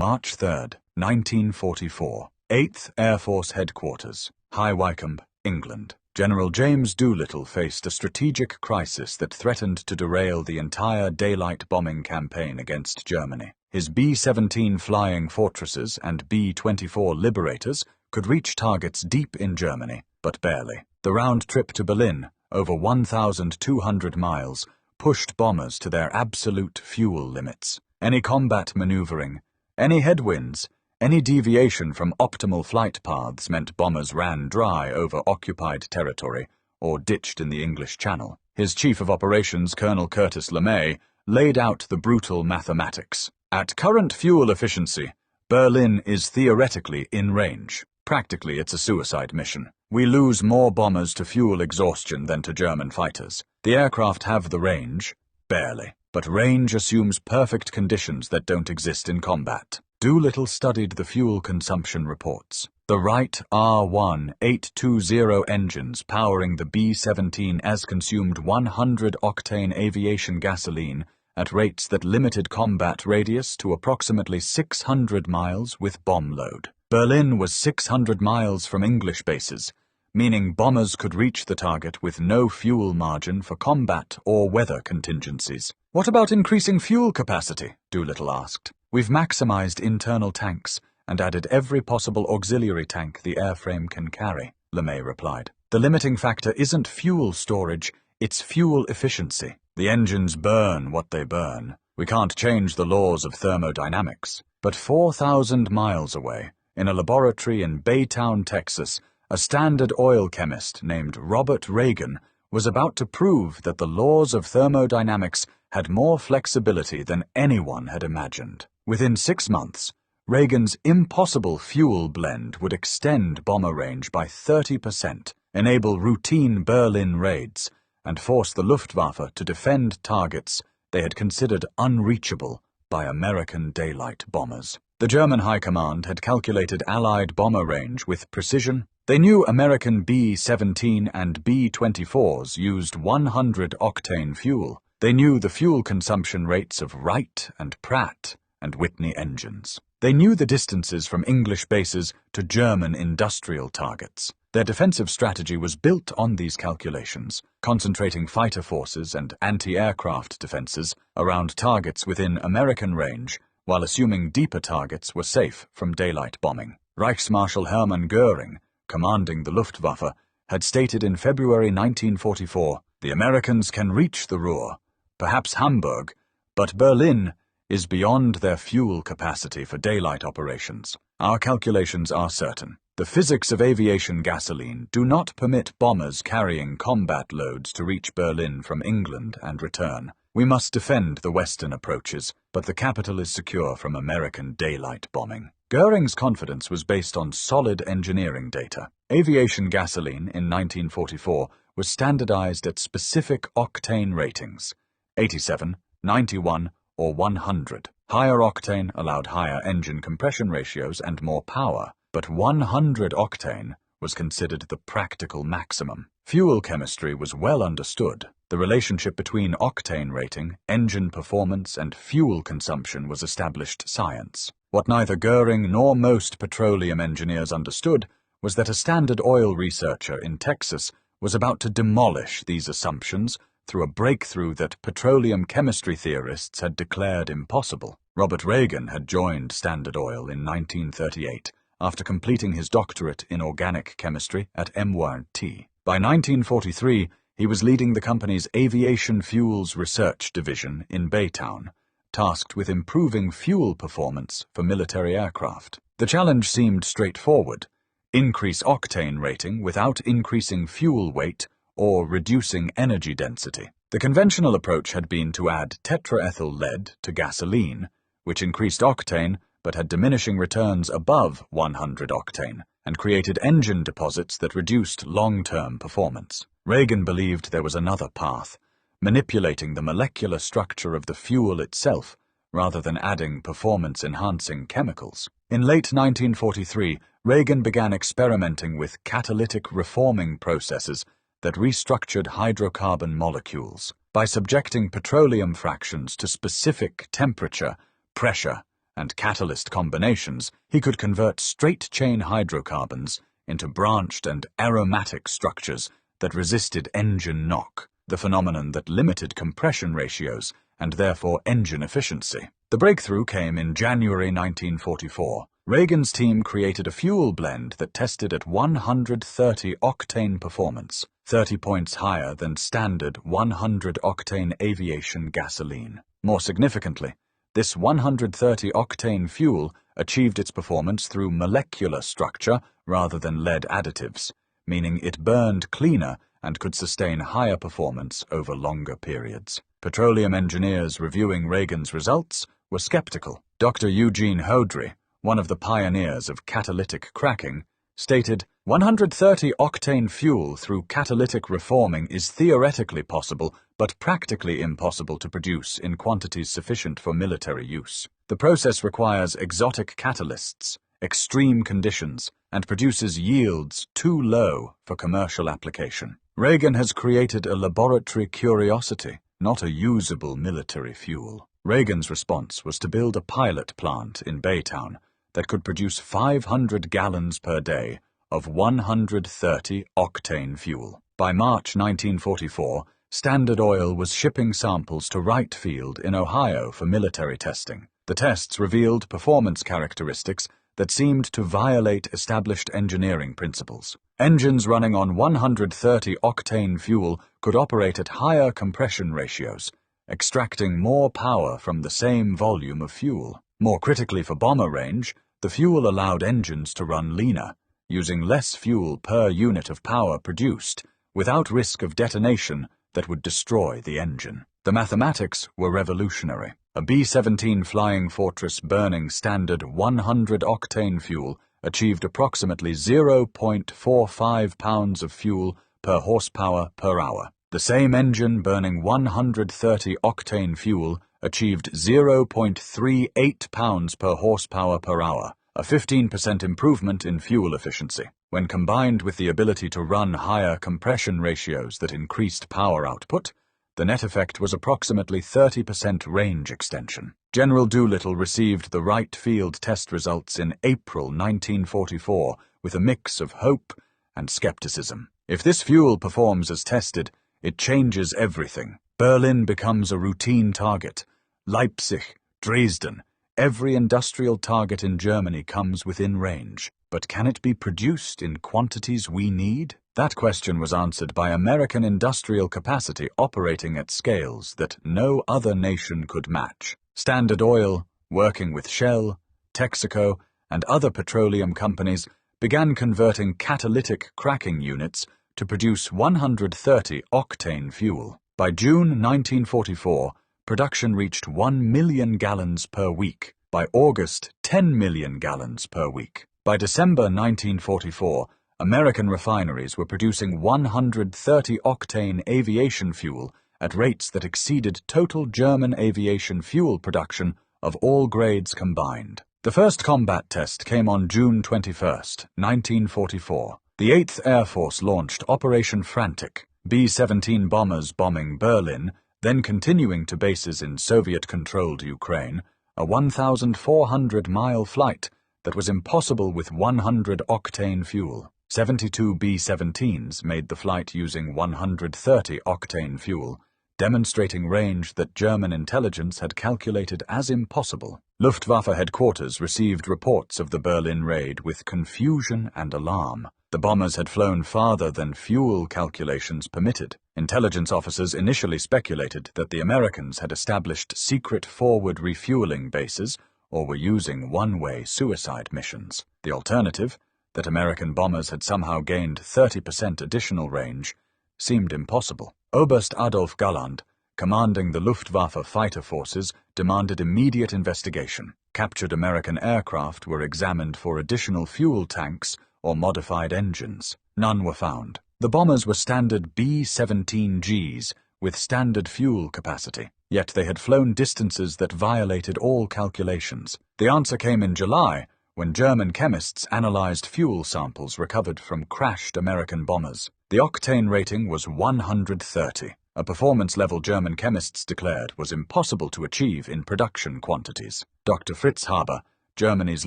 March 3, 1944. 8th Air Force Headquarters, High Wycombe, England. General James Doolittle faced a strategic crisis that threatened to derail the entire daylight bombing campaign against Germany. His B-17 flying fortresses and B-24 Liberators could reach targets deep in Germany, but barely. The round trip to Berlin, over 1,200 miles, pushed bombers to their absolute fuel limits. Any combat maneuvering, any headwinds, any deviation from optimal flight paths meant bombers ran dry over occupied territory or ditched in the English Channel. His chief of operations, Colonel Curtis LeMay, laid out the brutal mathematics. At current fuel efficiency, Berlin is theoretically in range. Practically, it's a suicide mission. We lose more bombers to fuel exhaustion than to German fighters. The aircraft have the range, barely, but range assumes perfect conditions that don't exist in combat. Doolittle studied the fuel consumption reports. The Wright R-1-820 engines powering the B-17 as consumed 100-octane aviation gasoline at rates that limited combat radius to approximately 600 miles with bomb load. Berlin was 600 miles from English bases, meaning bombers could reach the target with no fuel margin for combat or weather contingencies. What about increasing fuel capacity? Doolittle asked. We've maximized internal tanks and added every possible auxiliary tank the airframe can carry, LeMay replied. The limiting factor isn't fuel storage, it's fuel efficiency. The engines burn what they burn. We can't change the laws of thermodynamics. But 4,000 miles away, in a laboratory in Baytown, Texas, a Standard Oil chemist named Robert Reagan was about to prove that the laws of thermodynamics had more flexibility than anyone had imagined. Within 6 months, Reagan's impossible fuel blend would extend bomber range by 30%, enable routine Berlin raids, and force the Luftwaffe to defend targets they had considered unreachable by American daylight bombers. The German High Command had calculated Allied bomber range with precision. They knew American B-17 and B-24s used 100-octane fuel. They knew the fuel consumption rates of Wright and Pratt and Whitney engines. They knew the distances from English bases to German industrial targets. Their defensive strategy was built on these calculations, concentrating fighter forces and anti-aircraft defenses around targets within American range, while assuming deeper targets were safe from daylight bombing. Reichsmarschall Hermann Göring, commanding the Luftwaffe, had stated in February 1944, "The Americans can reach the Ruhr, perhaps Hamburg, but Berlin is beyond their fuel capacity for daylight operations. Our calculations are certain. The physics of aviation gasoline do not permit bombers carrying combat loads to reach Berlin from England and return. We must defend the western approaches, but the capital is secure from American daylight bombing." Göring's confidence was based on solid engineering data. Aviation gasoline in 1944 was standardized at specific octane ratings: 87, 91, or 100. Higher octane allowed higher engine compression ratios and more power, but 100 octane was considered the practical maximum. Fuel chemistry was well understood. The relationship between octane rating, engine performance, and fuel consumption was established science. What neither Göring nor most petroleum engineers understood was that a Standard Oil researcher in Texas was about to demolish these assumptions through a breakthrough that petroleum chemistry theorists had declared impossible. Robert Reagan had joined Standard Oil in 1938 after completing his doctorate in organic chemistry at MIT. By 1943, he was leading the company's aviation fuels research division in Baytown, tasked with improving fuel performance for military aircraft. The challenge seemed straightforward: increase octane rating without increasing fuel weight or reducing energy density. The conventional approach had been to add tetraethyl lead to gasoline, which increased octane but had diminishing returns above 100 octane and created engine deposits that reduced long-term performance. Reagan believed there was another path: manipulating the molecular structure of the fuel itself rather than adding performance-enhancing chemicals. In late 1943, Reagan began experimenting with catalytic reforming processes that restructured hydrocarbon molecules. By subjecting petroleum fractions to specific temperature, pressure, and catalyst combinations, he could convert straight-chain hydrocarbons into branched and aromatic structures that resisted engine knock, the phenomenon that limited compression ratios and therefore engine efficiency. The breakthrough came in January 1944. Reagan's team created a fuel blend that tested at 130 octane performance, 30 points higher than standard 100 octane aviation gasoline. More significantly, this 130 octane fuel achieved its performance through molecular structure rather than lead additives, meaning it burned cleaner and could sustain higher performance over longer periods. Petroleum engineers reviewing Reagan's results were skeptical. Dr. Eugene Houdry, one of the pioneers of catalytic cracking, stated, "130 octane fuel through catalytic reforming is theoretically possible, but practically impossible to produce in quantities sufficient for military use. The process requires exotic catalysts, extreme conditions, and produces yields too low for commercial application. Reagan has created a laboratory curiosity, not a usable military fuel." Reagan's response was to build a pilot plant in Baytown that could produce 500 gallons per day of 130 octane fuel. By March 1944, Standard Oil was shipping samples to Wright Field in Ohio for military testing. The tests revealed performance characteristics that seemed to violate established engineering principles. Engines running on 130 octane fuel could operate at higher compression ratios, extracting more power from the same volume of fuel. More critically for bomber range, the fuel allowed engines to run leaner, using less fuel per unit of power produced, without risk of detonation that would destroy the engine. The mathematics were revolutionary. A B-17 Flying Fortress burning standard 100 octane fuel achieved approximately 0.45 pounds of fuel per horsepower per hour. The same engine burning 130 octane fuel achieved 0.38 pounds per horsepower per hour, a 15% improvement in fuel efficiency. When combined with the ability to run higher compression ratios that increased power output, the net effect was approximately 30% range extension. General Doolittle received the Wright Field test results in April 1944 with a mix of hope and skepticism. If this fuel performs as tested, it changes everything. Berlin becomes a routine target. Leipzig, Dresden, every industrial target in Germany comes within range. But can it be produced in quantities we need? That question was answered by American industrial capacity operating at scales that no other nation could match. Standard Oil, working with Shell, Texaco, and other petroleum companies, began converting catalytic cracking units to produce 130 octane fuel. By June 1944, production reached 1 million gallons per week. By August, 10 million gallons per week. By December 1944, American refineries were producing 130 octane aviation fuel at rates that exceeded total German aviation fuel production of all grades combined. The first combat test came on June 21, 1944. The 8th Air Force launched Operation Frantic, B-17 bombers bombing Berlin, then continuing to bases in Soviet-controlled Ukraine, a 1,400-mile flight that was impossible with 100 octane fuel. 72 B-17s made the flight using 130 octane fuel, demonstrating range that German intelligence had calculated as impossible. Luftwaffe headquarters received reports of the Berlin raid with confusion and alarm. The bombers had flown farther than fuel calculations permitted. Intelligence officers initially speculated that the Americans had established secret forward refueling bases or were using one-way suicide missions. The alternative, that American bombers had somehow gained 30% additional range, seemed impossible. Oberst Adolf Galland, commanding the Luftwaffe fighter forces, demanded immediate investigation. Captured American aircraft were examined for additional fuel tanks or modified engines. None were found. The bombers were standard B-17Gs with standard fuel capacity, yet they had flown distances that violated all calculations. The answer came in July, when German chemists analyzed fuel samples recovered from crashed American bombers. The octane rating was 130. a performance level German chemists declared was impossible to achieve in production quantities. Dr. Fritz Haber, Germany's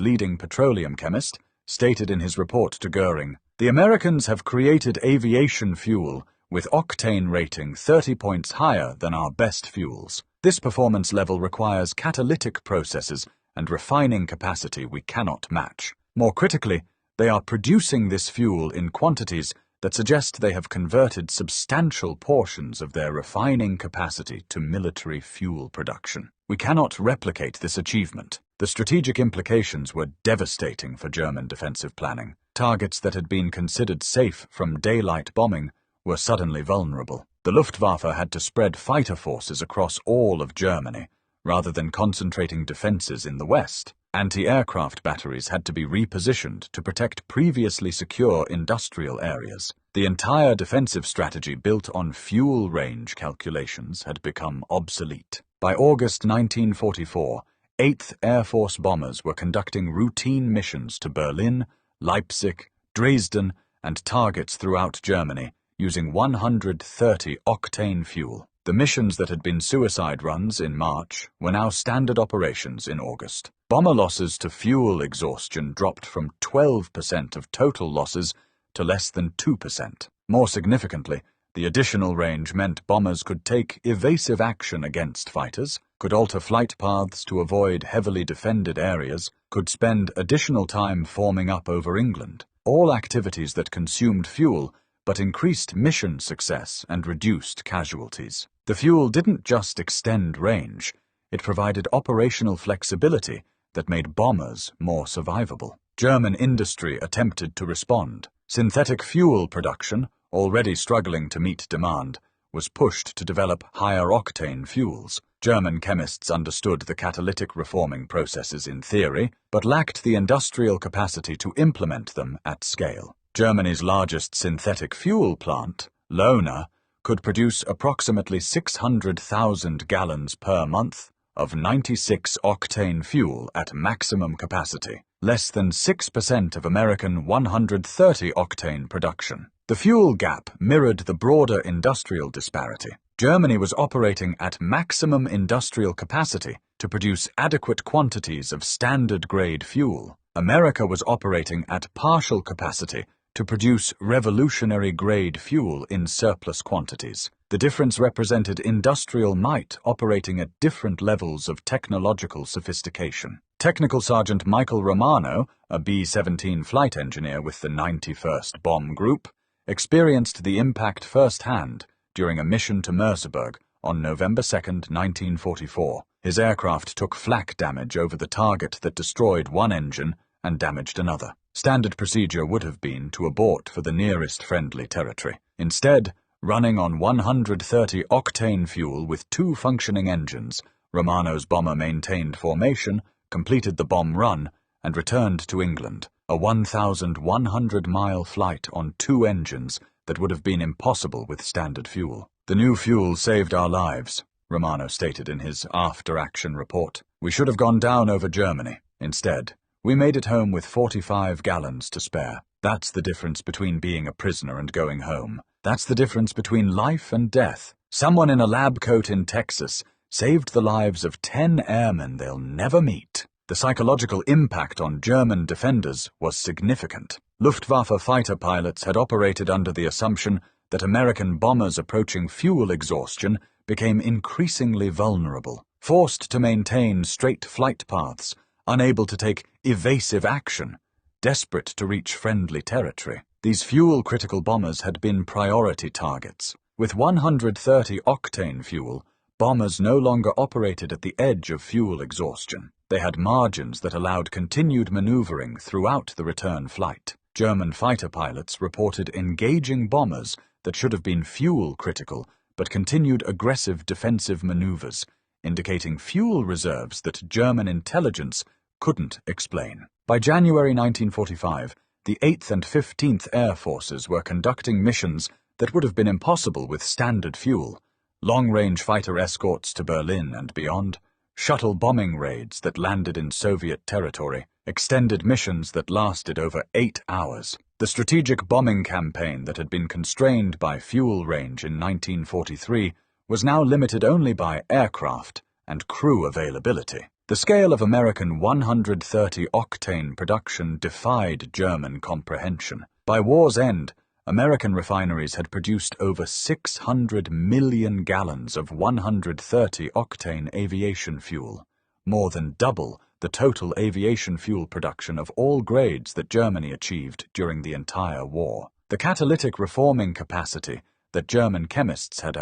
leading petroleum chemist, stated in his report to Goering, "The Americans have created aviation fuel with octane rating 30 points higher than our best fuels. This performance level requires catalytic processes and refining capacity we cannot match. More critically, they are producing this fuel in quantities that suggest they have converted substantial portions of their refining capacity to military fuel production. We cannot replicate this achievement." The strategic implications were devastating for German defensive planning. Targets that had been considered safe from daylight bombing were suddenly vulnerable. The Luftwaffe had to spread fighter forces across all of Germany, rather than concentrating defenses in the west. Anti-aircraft batteries had to be repositioned to protect previously secure industrial areas. The entire defensive strategy built on fuel range calculations had become obsolete. By August 1944, 8th Air Force bombers were conducting routine missions to Berlin, Leipzig, Dresden, and targets throughout Germany, using 130 octane fuel. The missions that had been suicide runs in March were now standard operations in August. Bomber losses to fuel exhaustion dropped from 12% of total losses to less than 2%. More significantly, the additional range meant bombers could take evasive action against fighters, could alter flight paths to avoid heavily defended areas, could spend additional time forming up over England. All activities that consumed fuel but increased mission success and reduced casualties. The fuel didn't just extend range, it provided operational flexibility that made bombers more survivable. German industry attempted to respond. Synthetic fuel production, already struggling to meet demand, was pushed to develop higher octane fuels. German chemists understood the catalytic reforming processes in theory, but lacked the industrial capacity to implement them at scale. Germany's largest synthetic fuel plant, Lohna, could produce approximately 600,000 gallons per month of 96 octane fuel at maximum capacity, less than 6% of American 130 octane production. The fuel gap mirrored the broader industrial disparity. Germany was operating at maximum industrial capacity to produce adequate quantities of standard-grade fuel. America was operating at partial capacity to produce revolutionary-grade fuel in surplus quantities. The difference represented industrial might operating at different levels of technological sophistication. Technical Sergeant Michael Romano, a B-17 flight engineer with the 91st Bomb Group, experienced the impact firsthand during a mission to Merseburg on November 2, 1944. His aircraft took flak damage over the target that destroyed one engine and damaged another. Standard procedure would have been to abort for the nearest friendly territory. Instead, running on 130 octane fuel with 2 functioning engines, Romano's bomber maintained formation, completed the bomb run, and returned to England, a 1,100-mile flight on 2 engines that would have been impossible with standard fuel. "The new fuel saved our lives," Romano stated in his after-action report. "We should have gone down over Germany. Instead, we made it home with 45 gallons to spare. That's the difference between being a prisoner and going home. That's the difference between life and death. Someone in a lab coat in Texas saved the lives of 10 airmen they'll never meet." The psychological impact on German defenders was significant. Luftwaffe fighter pilots had operated under the assumption that American bombers approaching fuel exhaustion became increasingly vulnerable, forced to maintain straight flight paths, unable to take evasive action, desperate to reach friendly territory. These fuel-critical bombers had been priority targets. With 130 octane fuel, bombers no longer operated at the edge of fuel exhaustion. They had margins that allowed continued maneuvering throughout the return flight. German fighter pilots reported engaging bombers that should have been fuel-critical but continued aggressive defensive maneuvers, indicating fuel reserves that German intelligence couldn't explain. By January 1945, the 8th and 15th Air Forces were conducting missions that would have been impossible with standard fuel: long-range fighter escorts to Berlin and beyond, shuttle bombing raids that landed in Soviet territory, extended missions that lasted over 8 hours. The strategic bombing campaign that had been constrained by fuel range in 1943 was now limited only by aircraft and crew availability. The scale of American 130-octane production defied German comprehension. By war's end, American refineries had produced over 600 million gallons of 130-octane aviation fuel, more than double the total aviation fuel production of all grades that Germany achieved during the entire war. The catalytic reforming capacity that German chemists had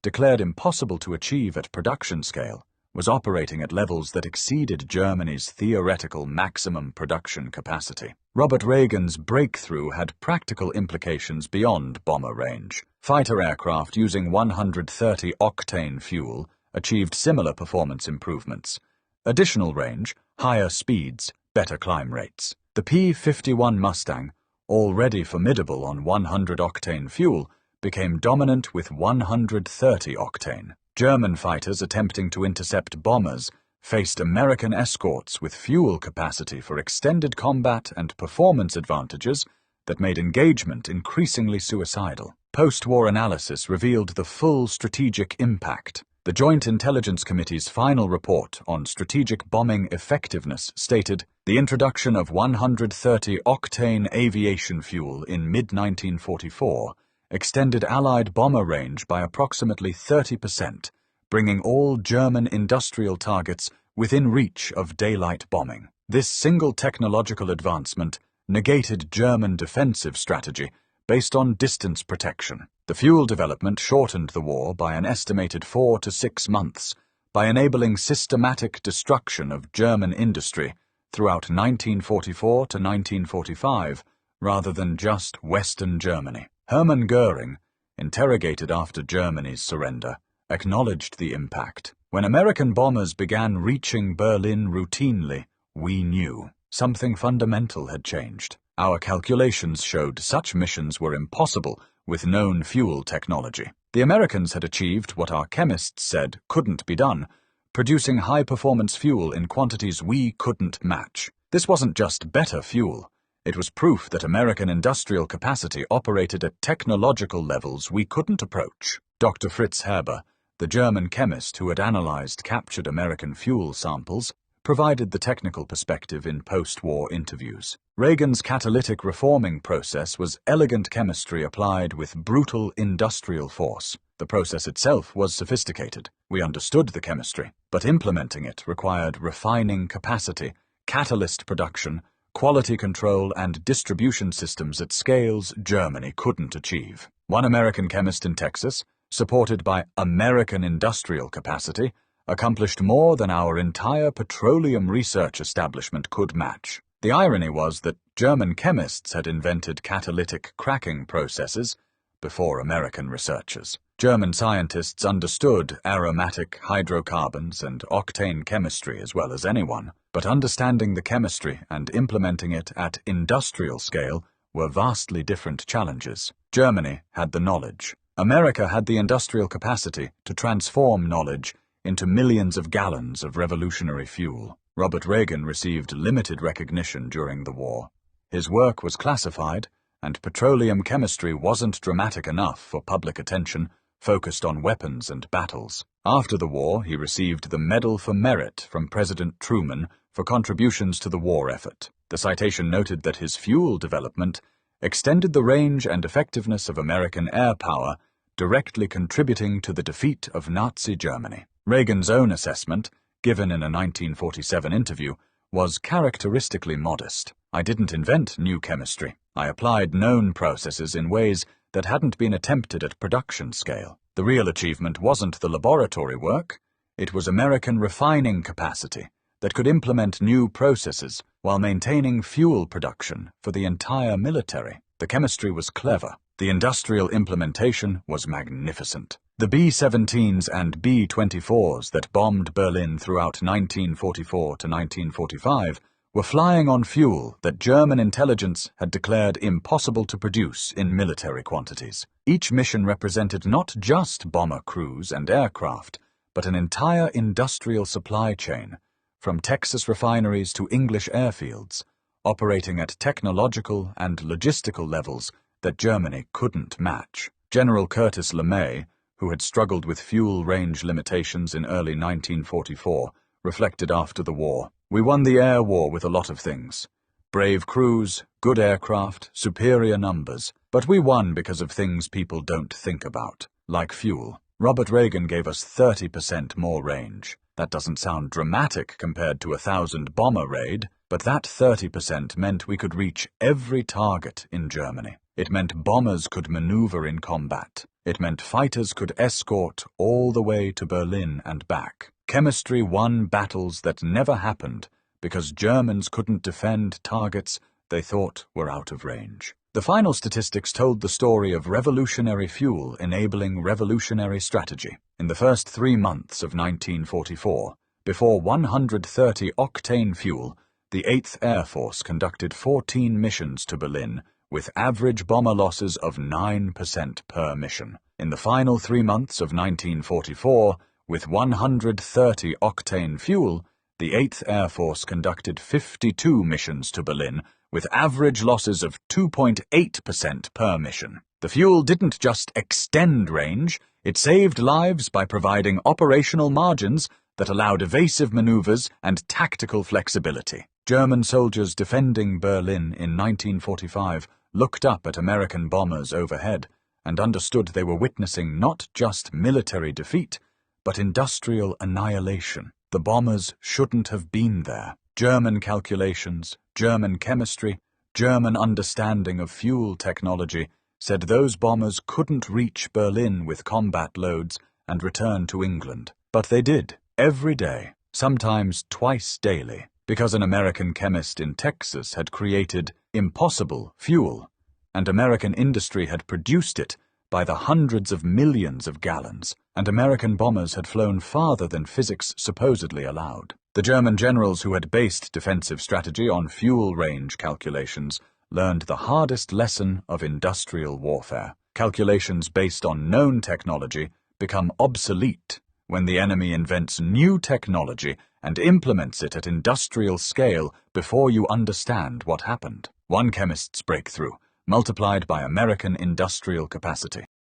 declared impossible to achieve at production scale was operating at levels that exceeded Germany's theoretical maximum production capacity. Robert Reagan's breakthrough had practical implications beyond bomber range. Fighter aircraft using 130-octane fuel achieved similar performance improvements. Additional range, higher speeds, better climb rates. The P-51 Mustang, already formidable on 100-octane fuel, became dominant with 130-octane. German fighters attempting to intercept bombers faced American escorts with fuel capacity for extended combat and performance advantages that made engagement increasingly suicidal. Post-war analysis revealed the full strategic impact. The Joint Intelligence Committee's final report on strategic bombing effectiveness stated, "The introduction of 130-octane aviation fuel in mid-1944 extended Allied bomber range by approximately 30%, bringing all German industrial targets within reach of daylight bombing. This single technological advancement negated German defensive strategy based on distance protection. The fuel development shortened the war by an estimated 4 to 6 months by enabling systematic destruction of German industry throughout 1944 to 1945 rather than just Western Germany." Hermann Göring, interrogated after Germany's surrender, acknowledged the impact. "When American bombers began reaching Berlin routinely, we knew something fundamental had changed. Our calculations showed such missions were impossible with known fuel technology. The Americans had achieved what our chemists said couldn't be done, producing high-performance fuel in quantities we couldn't match. This wasn't just better fuel. It was proof that American industrial capacity operated at technological levels we couldn't approach." Dr. Fritz Haber, the German chemist who had analyzed captured American fuel samples, provided the technical perspective in post-war interviews. Reagan's catalytic reforming process was elegant chemistry applied with brutal industrial force. The process itself was sophisticated. We understood the chemistry, but implementing it required refining capacity, catalyst production, quality control, and distribution systems at scales Germany couldn't achieve. One American chemist in Texas, supported by American industrial capacity, accomplished more than our entire petroleum research establishment could match. The irony was that German chemists had invented catalytic cracking processes before American researchers. German scientists understood aromatic hydrocarbons and octane chemistry as well as anyone, but understanding the chemistry and implementing it at industrial scale were vastly different challenges. Germany had the knowledge. America had the industrial capacity to transform knowledge into millions of gallons of revolutionary fuel. Robert Reagan received limited recognition during the war. His work was classified, and petroleum chemistry wasn't dramatic enough for public attention focused on weapons and battles. After the war, he received the Medal for Merit from President Truman for contributions to the war effort. The citation noted that his fuel development extended the range and effectiveness of American air power, directly contributing to the defeat of Nazi Germany. Reagan's own assessment, given in a 1947 interview, was characteristically modest. "I didn't invent new chemistry. I applied known processes in ways that hadn't been attempted at production scale. The real achievement wasn't the laboratory work, it was American refining capacity that could implement new processes while maintaining fuel production for the entire military. The chemistry was clever. The industrial implementation was magnificent. The B-17s and B-24s that bombed Berlin throughout 1944 to 1945 were flying on fuel that German intelligence had declared impossible to produce in military quantities. Each mission represented not just bomber crews and aircraft, but an entire industrial supply chain, from Texas refineries to English airfields, operating at technological and logistical levels that Germany couldn't match. General Curtis LeMay, who had struggled with fuel range limitations in early 1944, reflected after the war, "We won the air war with a lot of things. Brave crews, good aircraft, superior numbers, but we won because of things people don't think about, like fuel. Robert Reagan gave us 30% more range. That doesn't sound dramatic compared to a 1,000-bomber raid, but that 30% meant we could reach every target in Germany. It meant bombers could maneuver in combat. It meant fighters could escort all the way to Berlin and back. Chemistry won battles that never happened because Germans couldn't defend targets they thought were out of range." The final statistics told the story of revolutionary fuel enabling revolutionary strategy. In the first 3 months of 1944, before 130 octane fuel, the 8th Air Force conducted 14 missions to Berlin, with average bomber losses of 9% per mission. In the final 3 months of 1944, with 130 octane fuel, the 8th Air Force conducted 52 missions to Berlin, with average losses of 2.8% per mission. The fuel didn't just extend range, it saved lives by providing operational margins that allowed evasive maneuvers and tactical flexibility. German soldiers defending Berlin in 1945 looked up at American bombers overhead and understood they were witnessing not just military defeat, but industrial annihilation. The bombers shouldn't have been there. German calculations, German chemistry, German understanding of fuel technology said those bombers couldn't reach Berlin with combat loads and return to England. But they did, every day, sometimes twice daily, because an American chemist in Texas had created impossible fuel, and American industry had produced it by the hundreds of millions of gallons, and American bombers had flown farther than physics supposedly allowed. The German generals who had based defensive strategy on fuel range calculations learned the hardest lesson of industrial warfare. Calculations based on known technology become obsolete when the enemy invents new technology and implements it at industrial scale before you understand what happened. One chemist's breakthrough, multiplied by American industrial capacity.